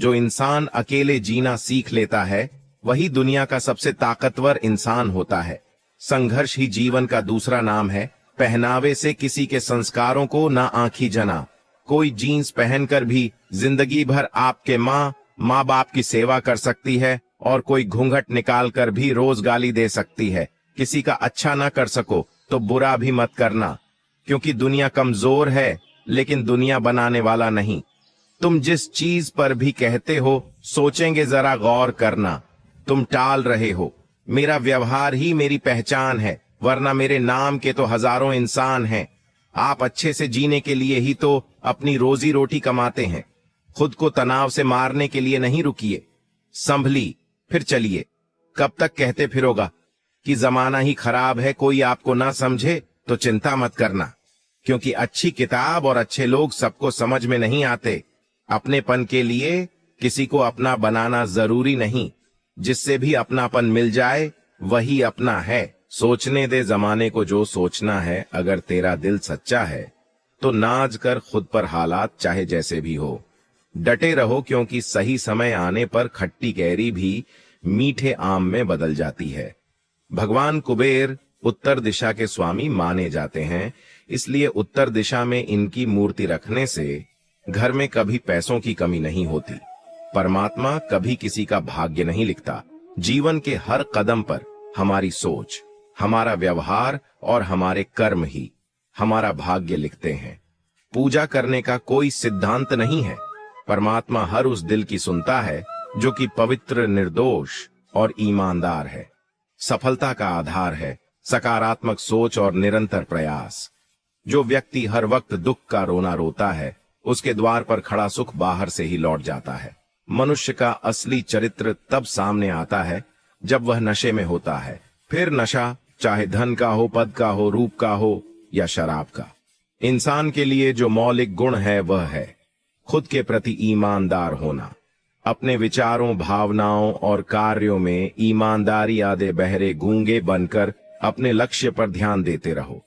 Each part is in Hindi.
जो इंसान अकेले जीना सीख लेता है वही दुनिया का सबसे ताकतवर इंसान होता है। संघर्ष ही जीवन का दूसरा नाम है। पहनावे से किसी के संस्कारों को ना आंखी जना। कोई जीन्स पहनकर भी जिंदगी भर आपके माँ बाप की सेवा कर सकती है और कोई घूंघट निकाल कर भी रोज गाली दे सकती है। किसी का अच्छा ना कर सको तो बुरा भी मत करना, क्योंकि दुनिया कमजोर है लेकिन दुनिया बनाने वाला नहीं। तुम जिस चीज पर भी कहते हो सोचेंगे जरा गौर करना। तुम टाल रहे हो। मेरा व्यवहार ही मेरी पहचान है, वरना मेरे नाम के तो हजारों इंसान हैं। आप अच्छे से जीने के लिए ही तो अपनी रोजी रोटी कमाते हैं। खुद को तनाव से मारने के लिए नहीं रुकिए। संभली फिर चलिए। कब तक कहते फिरोगा कि जमाना ही खराब है, कोई आपको ना समझे तो चिंता मत करना, क्योंकि अच्छी किताब और अच्छे लोग सबको समझ में नहीं आते। अपनेपन के लिए किसी को अपना बनाना जरूरी नहीं। जिससे भी अपनापन मिल जाए वही अपना है। सोचने दे जमाने को जो सोचना है। अगर तेरा दिल सच्चा है तो नाज कर खुद पर, हालात चाहे जैसे भी हो। डटे रहो, क्योंकि सही समय आने पर खट्टी कैरी भी मीठे आम में बदल जाती है। भगवान कुबेर उत्तर दिशा के स्वामी माने जाते हैं, इसलिए उत्तर दिशा में इनकी मूर्ति रखने से घर में कभी पैसों की कमी नहीं होती। परमात्मा कभी किसी का भाग्य नहीं लिखता। जीवन के हर कदम पर हमारी सोच, हमारा व्यवहार और हमारे कर्म ही हमारा भाग्य लिखते हैं। पूजा करने का कोई सिद्धांत नहीं है। परमात्मा हर उस दिल की सुनता है जो कि पवित्र, निर्दोष और ईमानदार है। सफलता का आधार है सकारात्मक सोच और निरंतर प्रयास। जो व्यक्ति हर वक्त दुख का रोना रोता है उसके द्वार पर खड़ा सुख बाहर से ही लौट जाता है। मनुष्य का असली चरित्र तब सामने आता है जब वह नशे में होता है। फिर नशा चाहे धन का हो, पद का हो, रूप का हो या शराब का। इंसान के लिए जो मौलिक गुण है वह है खुद के प्रति ईमानदार होना। अपने विचारों, भावनाओं और कार्यों में ईमानदारी आदे बहरे गूंगे बनकर अपने लक्ष्य पर ध्यान देते रहो।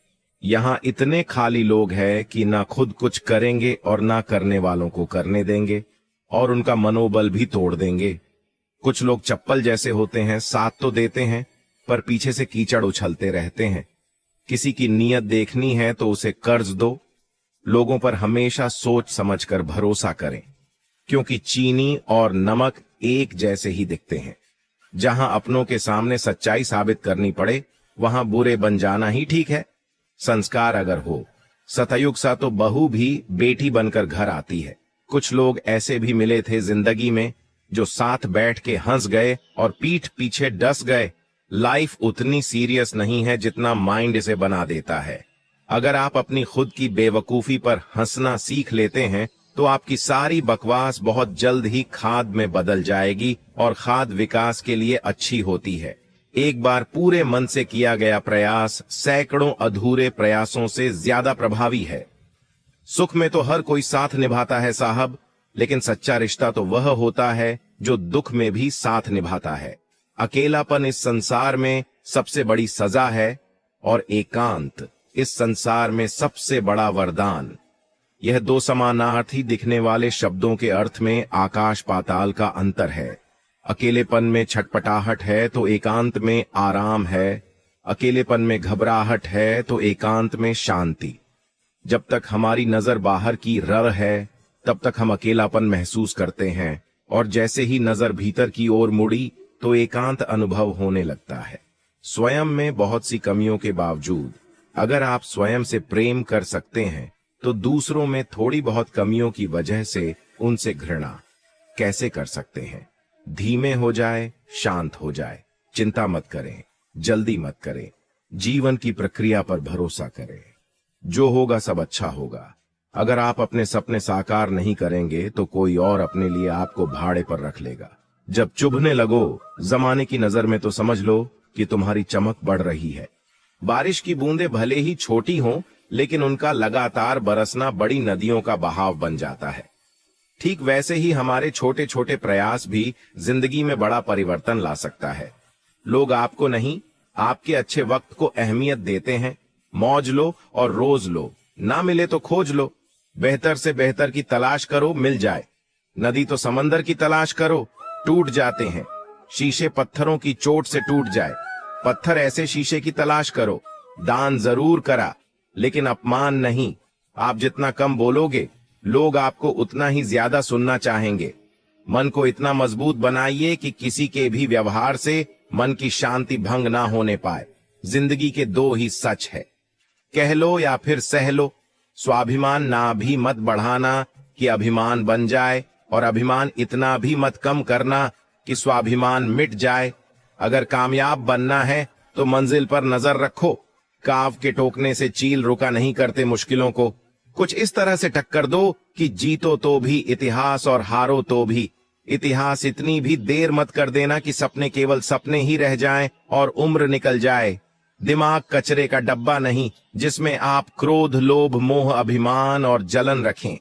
यहाँ इतने खाली लोग हैं कि ना खुद कुछ करेंगे और ना करने वालों को करने देंगे और उनका मनोबल भी तोड़ देंगे। कुछ लोग चप्पल जैसे होते हैं, साथ तो देते हैं पर पीछे से कीचड़ उछलते रहते हैं। किसी की नीयत देखनी है तो उसे कर्ज दो। लोगों पर हमेशा सोच समझकर भरोसा करें, क्योंकि चीनी और नमक एक जैसे ही दिखते हैं। जहां अपनों के सामने सच्चाई साबित करनी पड़े वहां बुरे बन जाना ही ठीक है। संस्कार अगर हो, सतयुग सा तो बहू भी बेटी बनकर घर आती है। कुछ लोग ऐसे भी मिले थे जिंदगी में जो साथ बैठ के हंस गए और पीठ पीछे डस गए। लाइफ उतनी सीरियस नहीं है जितना माइंड इसे बना देता है। अगर आप अपनी खुद की बेवकूफी पर हंसना सीख लेते हैं तो आपकी सारी बकवास बहुत जल्द ही खाद में बदल जाएगी, और खाद विकास के लिए अच्छी होती है। एक बार पूरे मन से किया गया प्रयास सैकड़ों अधूरे प्रयासों से ज्यादा प्रभावी है। सुख में तो हर कोई साथ निभाता है साहब, लेकिन सच्चा रिश्ता तो वह होता है जो दुख में भी साथ निभाता है। अकेलापन इस संसार में सबसे बड़ी सजा है और एकांत इस संसार में सबसे बड़ा वरदान। यह दो समानार्थी दिखने वाले शब्दों के अर्थ में आकाश पाताल का अंतर है। अकेलेपन में छटपटाहट है तो एकांत में आराम है। अकेलेपन में घबराहट है तो एकांत में शांति। जब तक हमारी नजर बाहर की रर है तब तक हम अकेलापन महसूस करते हैं, और जैसे ही नजर भीतर की ओर मुड़ी तो एकांत अनुभव होने लगता है। स्वयं में बहुत सी कमियों के बावजूद अगर आप स्वयं से प्रेम कर सकते हैं तो दूसरों में थोड़ी बहुत कमियों की वजह से उनसे घृणा कैसे कर सकते हैं। धीमे हो जाए, शांत हो जाए, चिंता मत करें, जल्दी मत करें, जीवन की प्रक्रिया पर भरोसा करें। जो होगा सब अच्छा होगा। अगर आप अपने सपने साकार नहीं करेंगे तो कोई और अपने लिए आपको भाड़े पर रख लेगा। जब चुभने लगो जमाने की नजर में तो समझ लो कि तुम्हारी चमक बढ़ रही है। बारिश की बूंदें भले ही छोटी हों, लेकिन उनका लगातार बरसना बड़ी नदियों का बहाव बन जाता है। ठीक वैसे ही हमारे छोटे छोटे प्रयास भी जिंदगी में बड़ा परिवर्तन ला सकता है। लोग आपको नहीं, आपके अच्छे वक्त को अहमियत देते हैं। मौज लो और रोज लो, ना मिले तो खोज लो। बेहतर से बेहतर की तलाश करो, मिल जाए। नदी तो समंदर की तलाश करो, टूट जाते हैं। शीशे पत्थरों की चोट से टूट जाए, पत्थर ऐसे शीशे की तलाश करो। दान जरूर करा, लेकिन अपमान नहीं। आप जितना कम बोलोगे, लोग आपको उतना ही ज्यादा सुनना चाहेंगे। मन को इतना मजबूत बनाइए कि किसी के भी व्यवहार से मन की शांति भंग ना होने पाए। जिंदगी के दो ही सच है, कह लो या फिर सह लो। स्वाभिमान ना भी मत बढ़ाना कि अभिमान बन जाए, और अभिमान इतना भी मत कम करना कि स्वाभिमान मिट जाए। अगर कामयाब बनना है तो मंजिल पर नजर रखो। काव के टोकने से चील रुका नहीं करते मुश्किलों को। कुछ इस तरह से टक्कर दो कि जीतो तो भी इतिहास और हारो तो भी इतिहास। इतनी भी देर मत कर देना कि सपने केवल सपने ही रह जाएं और उम्र निकल जाए। दिमाग कचरे का डब्बा नहीं जिसमें आप क्रोध, लोभ, मोह, अभिमान और जलन रखें।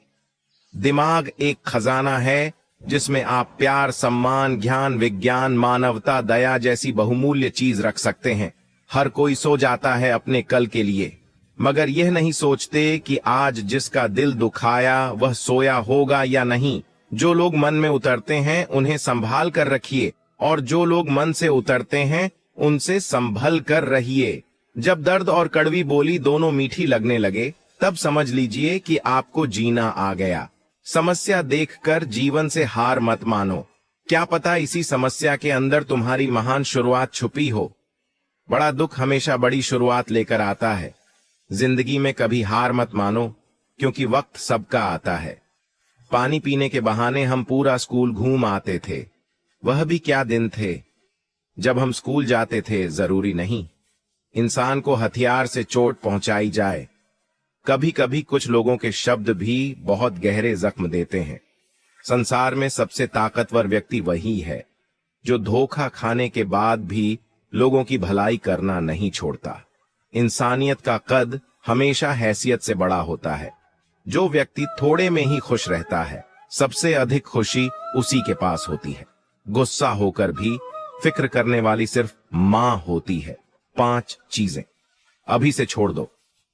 दिमाग एक खजाना है जिसमें आप प्यार, सम्मान, ज्ञान, विज्ञान, मानवता, दया जैसी बहुमूल्य चीज रख सकते हैं। हर कोई सो जाता है अपने कल के लिए, मगर यह नहीं सोचते कि आज जिसका दिल दुखाया वह सोया होगा या नहीं। जो लोग मन में उतरते हैं उन्हें संभाल कर रखिए, और जो लोग मन से उतरते हैं उनसे संभल कर रहिए। जब दर्द और कड़वी बोली दोनों मीठी लगने लगे, तब समझ लीजिए कि आपको जीना आ गया। समस्या देखकर जीवन से हार मत मानो। क्या पता इसी समस्या के अंदर तुम्हारी महान शुरुआत छुपी हो। बड़ा दुख हमेशा बड़ी शुरुआत लेकर आता है। जिंदगी में कभी हार मत मानो, क्योंकि वक्त सबका आता है। पानी पीने के बहाने हम पूरा स्कूल घूम आते थे। वह भी क्या दिन थे जब हम स्कूल जाते थे। जरूरी नहीं इंसान को हथियार से चोट पहुंचाई जाए। कभी कभी कुछ लोगों के शब्द भी बहुत गहरे जख्म देते हैं। संसार में सबसे ताकतवर व्यक्ति वही है जो धोखा खाने के बाद भी लोगों की भलाई करना नहीं छोड़ता। इंसानियत का कद हमेशा हैसियत से बड़ा होता है। जो व्यक्ति थोड़े में ही खुश रहता है, सबसे अधिक खुशी उसी के पास होती है। गुस्सा होकर भी फिक्र करने वाली सिर्फ मां होती है। 5 चीजें अभी से छोड़ दो।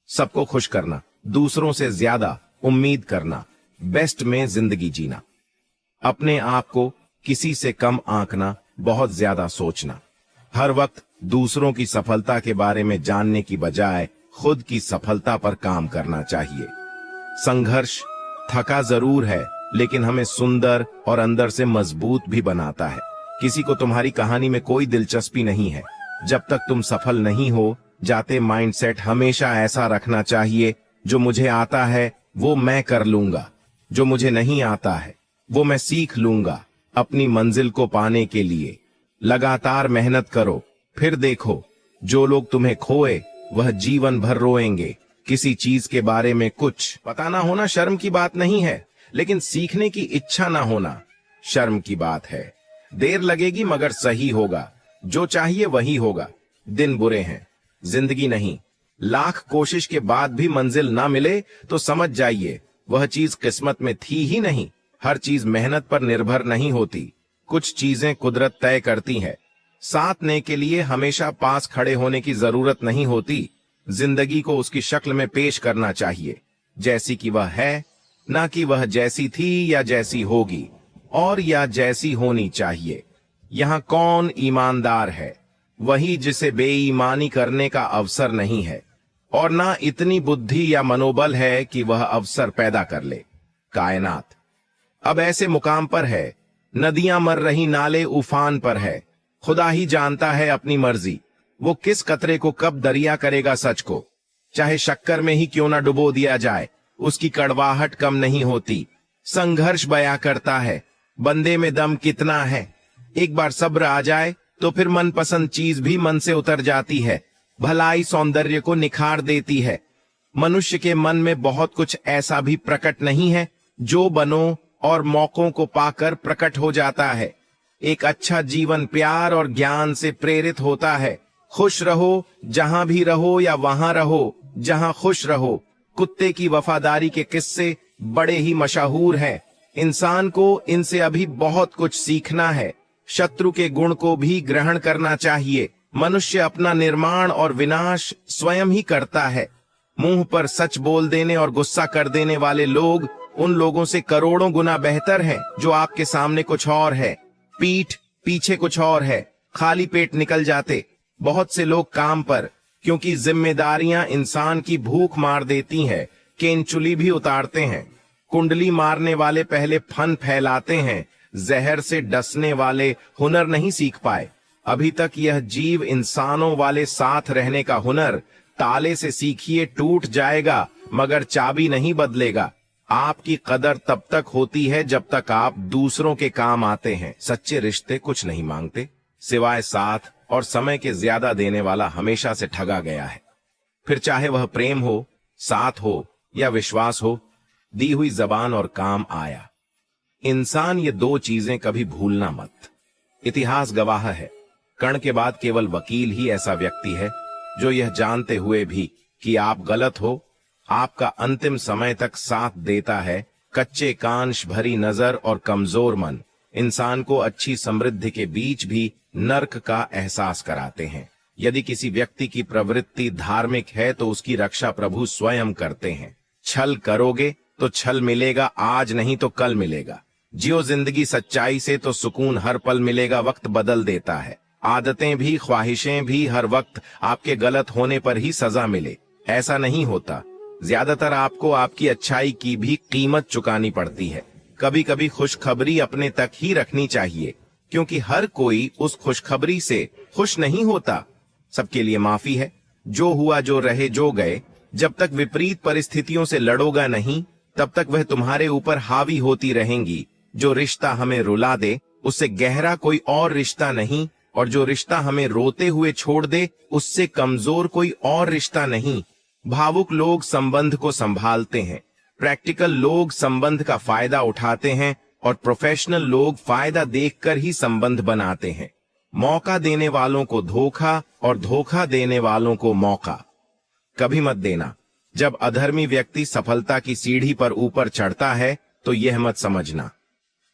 सबको खुश करना, दूसरों से ज्यादा उम्मीद करना, बेस्ट में जिंदगी जीना, अपने आप को किसी से कम आंकना, बहुत ज्यादा सोचना, हर वक्त दूसरों की सफलता के बारे में जानने की बजाय खुद की सफलता पर काम करना चाहिए। संघर्ष थका जरूर है, लेकिन हमें सुंदर और अंदर से मजबूत भी बनाता है। किसी को तुम्हारी कहानी में कोई दिलचस्पी नहीं है जब तक तुम सफल नहीं हो जाते। माइंडसेट हमेशा ऐसा रखना चाहिए, जो मुझे आता है वो मैं कर लूंगा, जो मुझे नहीं आता है वो मैं सीख लूंगा। अपनी मंजिल को पाने के लिए लगातार मेहनत करो, फिर देखो जो लोग तुम्हें खोए वह जीवन भर रोएंगे। किसी चीज के बारे में कुछ पता ना होना शर्म की बात नहीं है, लेकिन सीखने की इच्छा ना होना शर्म की बात है। देर लगेगी मगर सही होगा, जो चाहिए वही होगा। दिन बुरे हैं, जिंदगी नहीं। लाख कोशिश के बाद भी मंजिल ना मिले तो समझ जाइए वह चीज किस्मत में थी ही नहीं। हर चीज मेहनत पर निर्भर नहीं होती, कुछ चीजें कुदरत तय करती है। साथ देने के लिए हमेशा पास खड़े होने की जरूरत नहीं होती। जिंदगी को उसकी शक्ल में पेश करना चाहिए, जैसी कि वह है, ना कि वह जैसी थी या जैसी होगी और या जैसी होनी चाहिए। यहाँ कौन ईमानदार है? वही जिसे बेईमानी करने का अवसर नहीं है, और ना इतनी बुद्धि या मनोबल है कि वह अवसर पैदा कर ले। कायनात अब ऐसे मुकाम पर है, नदियां मर रही, नाले उफान पर है। खुदा ही जानता है अपनी मर्जी, वो किस कतरे को कब दरिया करेगा सच को। चाहे शक्कर में ही क्यों ना डुबो दिया जाए, उसकी कड़वाहट कम नहीं होती। संघर्ष बया करता है बंदे में दम कितना है। एक बार सब्र आ जाए तो फिर मनपसंद चीज भी मन से उतर जाती है। भलाई सौंदर्य को निखार देती है। मनुष्य के मन में बहुत कुछ ऐसा भी प्रकट नहीं है जो बनों और मौकों को पाकर प्रकट हो जाता है। एक अच्छा जीवन प्यार और ज्ञान से प्रेरित होता है। खुश रहो जहां भी रहो या वहां रहो जहां खुश रहो। कुत्ते की वफादारी के किस्से बड़े ही मशहूर हैं। इंसान को इनसे अभी बहुत कुछ सीखना है। शत्रु के गुण को भी ग्रहण करना चाहिए। मनुष्य अपना निर्माण और विनाश स्वयं ही करता है। मुंह पर सच बोल देने और गुस्सा कर देने वाले लोग उन लोगों से करोड़ों गुना बेहतर है जो आपके सामने कुछ और है, पीठ पीछे कुछ और है, खाली पेट निकल जाते। बहुत से लोग काम पर, क्योंकि जिम्मेदारियां इंसान की भूख मार देती हैं, केंचुली भी उतारते हैं। कुंडली मारने वाले पहले फन फैलाते हैं, जहर से डसने वाले हुनर नहीं सीख पाए। अभी तक यह जीव इंसानों वाले साथ रहने का हुनर ताले से सीखिए, टूट जाएगा मगर चाबी नहीं बदलेगा। आपकी कदर तब तक होती है जब तक आप दूसरों के काम आते हैं। सच्चे रिश्ते कुछ नहीं मांगते सिवाय साथ और समय के ज्यादा देने वाला हमेशा से ठगा गया है। फिर चाहे वह प्रेम हो, साथ हो या विश्वास हो, दी हुई जबान और काम आया। इंसान ये दो चीजें कभी भूलना मत। इतिहास गवाह है, कर्ण के बाद केवल वकील ही ऐसा व्यक्ति है जो यह जानते हुए भी कि आप गलत हो, आपका अंतिम समय तक साथ देता है। कच्चे कांच भरी नजर और कमजोर मन इंसान को अच्छी समृद्धि के बीच भी नर्क का एहसास कराते हैं। यदि किसी व्यक्ति की प्रवृत्ति धार्मिक है तो उसकी रक्षा प्रभु स्वयं करते हैं। छल करोगे तो छल मिलेगा, आज नहीं तो कल मिलेगा। जियो जिंदगी सच्चाई से तो सुकून हर पल मिलेगा। वक्त बदल देता है, आदतें भी ख्वाहिशें भी। हर वक्त आपके गलत होने पर ही सजा मिले ऐसा नहीं होता। ज्यादातर आपको आपकी अच्छाई की भी कीमत चुकानी पड़ती है। कभी कभी खुशखबरी अपने तक ही रखनी चाहिए, क्योंकि हर कोई उस खुशखबरी से खुश नहीं होता। सबके लिए माफी है, जो हुआ जो रहे जो गए। जब तक विपरीत परिस्थितियों से लड़ोगा नहीं, तब तक वह तुम्हारे ऊपर हावी होती रहेंगी। जो रिश्ता हमें रुला दे उससे गहरा कोई और रिश्ता नहीं, और जो रिश्ता हमें रोते हुए छोड़ दे उससे कमजोर कोई और रिश्ता नहीं। भावुक लोग संबंध को संभालते हैं, प्रैक्टिकल लोग संबंध का फायदा उठाते हैं, और प्रोफेशनल लोग फायदा देखकर ही संबंध बनाते हैं। मौका देने वालों को धोखा और धोखा देने वालों को मौका कभी मत देना। जब अधर्मी व्यक्ति सफलता की सीढ़ी पर ऊपर चढ़ता है तो यह मत समझना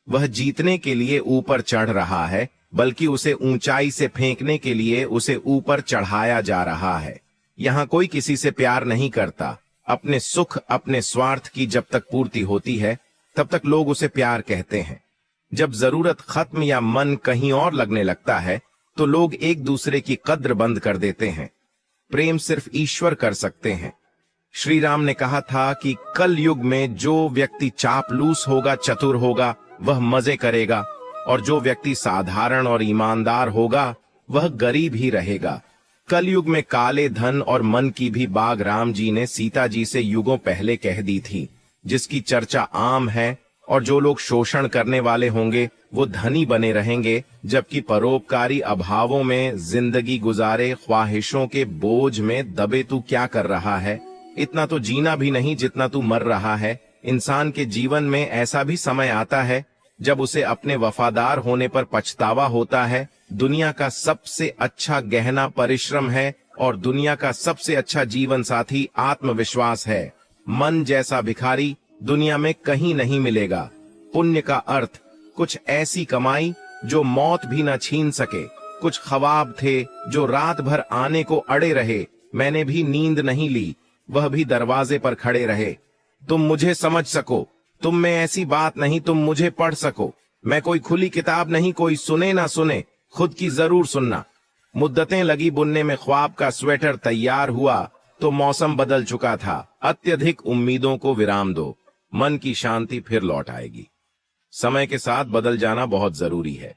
वह जीतने के लिए ऊपर चढ़ रहा है, बल्कि उसे ऊंचाई से फेंकने के लिए उसे ऊपर चढ़ाया जा रहा है। यहां कोई किसी से प्यार नहीं करता। अपने सुख अपने स्वार्थ की जब तक पूर्ति होती है तब तक लोग उसे प्यार कहते हैं। जब जरूरत खत्म या मन कहीं और लगने लगता है तो लोग एक दूसरे की कद्र बंद कर देते हैं। प्रेम सिर्फ ईश्वर कर सकते हैं। श्री राम ने कहा था कि कल युग में जो व्यक्ति चापलूस होगा, चतुर होगा, वह मजे करेगा, और जो व्यक्ति साधारण और ईमानदार होगा वह गरीब ही रहेगा। कलयुग में काले धन और मन की भी बाग राम जी ने सीता जी से युगों पहले कह दी थी, जिसकी चर्चा आम है। और जो लोग शोषण करने वाले होंगे वो धनी बने रहेंगे, जबकि परोपकारी अभावों में जिंदगी गुजारे, ख्वाहिशों के बोझ में दबे तू क्या कर रहा है। इतना तो जीना भी नहीं जितना तू मर रहा है। इंसान के जीवन में ऐसा भी समय आता है जब उसे अपने वफादार होने पर पछतावा होता है। दुनिया का सबसे अच्छा गहना परिश्रम है, और दुनिया का सबसे अच्छा जीवन साथी आत्मविश्वास है। मन जैसा भिखारी दुनिया में कहीं नहीं मिलेगा। पुण्य का अर्थ कुछ ऐसी कमाई जो मौत भी न छीन सके। कुछ ख्वाब थे जो रात भर आने को अड़े रहे, मैंने भी नींद नहीं ली, वह भी दरवाजे पर खड़े रहे। तुम मुझे समझ सको, तुम में ऐसी बात नहीं तुम मुझे पढ़ सको। मैं कोई खुली किताब नहीं, कोई सुने ना सुने, खुद की जरूर सुनना। मुद्दतें लगी बुनने में ख्वाब का स्वेटर तैयार हुआ तो मौसम बदल चुका था। अत्यधिक उम्मीदों को विराम दो, मन की शांति फिर लौट आएगी। समय के साथ बदल जाना बहुत जरूरी है,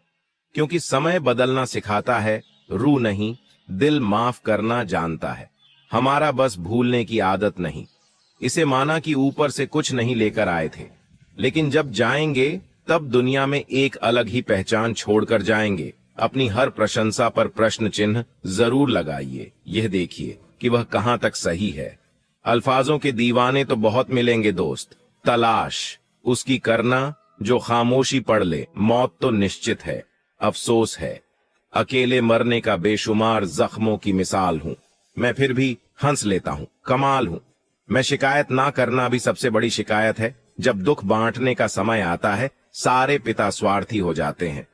क्योंकि समय बदलना सिखाता है, रूह नहीं दिल माफ करना जानता है। हमारा बस भूलने की आदत नहीं। इसे माना कि ऊपर से कुछ नहीं लेकर आए थे, लेकिन जब जाएंगे तब दुनिया में एक अलग ही पहचान छोड़कर जाएंगे। अपनी हर प्रशंसा पर प्रश्न चिन्ह जरूर लगाइए। यह देखिए कि वह कहां तक सही है। अल्फाजों के दीवाने तो बहुत मिलेंगे दोस्त, तलाश उसकी करना जो खामोशी पढ़ ले। मौत तो निश्चित है, अफसोस है। अकेले मरने का बेशुमार जख्मों की मिसाल हूं, मैं फिर भी हंस लेता हूं, कमाल हूं। मैं शिकायत ना करना भी सबसे बड़ी शिकायत है। जब दुख बांटने का समय आता है सारे पिता स्वार्थी हो जाते हैं।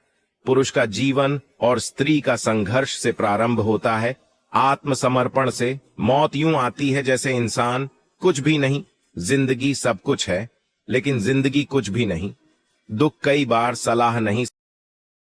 पुरुष का जीवन और स्त्री का संघर्ष से प्रारंभ होता है, आत्मसमर्पण से। मौत यूं आती है जैसे इंसान कुछ भी नहीं, जिंदगी सब कुछ है। लेकिन जिंदगी कुछ भी नहीं। दुख कई बार सलाह नहीं